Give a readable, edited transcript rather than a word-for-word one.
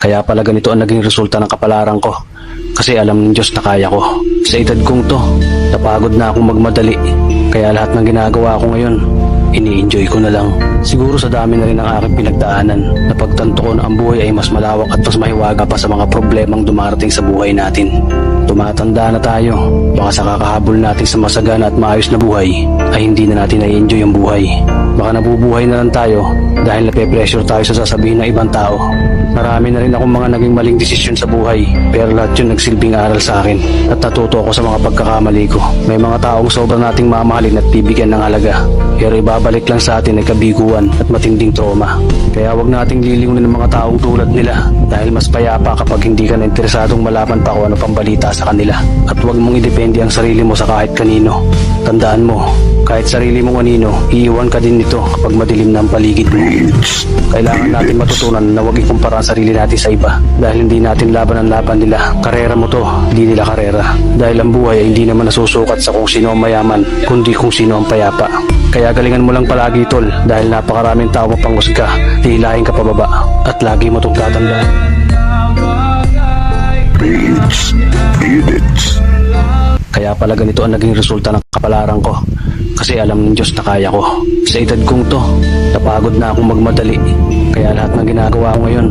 Kaya pala ganito ang naging resulta ng kapalaran ko. Kasi alam ng Diyos na kaya ko. Sa edad kong to, napagod na akong magmadali. Kaya lahat ng ginagawa ko ngayon, ini-enjoy ko na lang. Siguro sa dami na rin ng aking pinagdaanan, napagtanto ko na ang buhay ay mas malawak at mas mahiwaga pa sa mga problemang dumarating sa buhay natin. Tumatanda na tayo, baka sa kakahabol natin sa masagana at maayos na buhay, ay hindi na natin na-enjoy ang buhay. Baka nabubuhay na lang tayo dahil nape-pressure tayo sa sasabihin ng ibang tao. Marami na rin akong mga naging maling desisyon sa buhay, pero lahat yun nagsilbing aral sa akin at natuto ako sa mga pagkakamali ko. May mga taong sobrang nating mamahalin at bibigyan ng halaga, pero ibabalik lang sa atin ay kabiguan at matinding trauma. Kaya wag nating lilimunin ng mga taong tulad nila dahil mas payapa kapag hindi ka na interesadong malaman pa kung ano pang balita sa kanila. At wag mong idepende ang sarili mo sa kahit kanino. Tandaan mo, kahit sarili mong anino, iiwan ka din nito kapag madilim na ang paligid mo. Kailangan natin matutunan na wag ikumpara ang sarili natin sa iba dahil hindi natin laban ang laban nila. Karera mo to, hindi nila karera. Dahil ang buhay ay hindi naman nasusukat sa kung sino ang mayaman, kundi kung sino ang payapa. Kaya galingan mo lang palagi tol dahil napakaraming tao mapanghusga, hihilahin ka pababa at lagi mo itong tatandaan. Kaya pala ganito ang naging resulta ng kapalaran ko. Kasi alam ng Diyos na kaya ko. Sa edad kong to, napagod na akong magmadali. Kaya lahat ng ginagawa ko ngayon,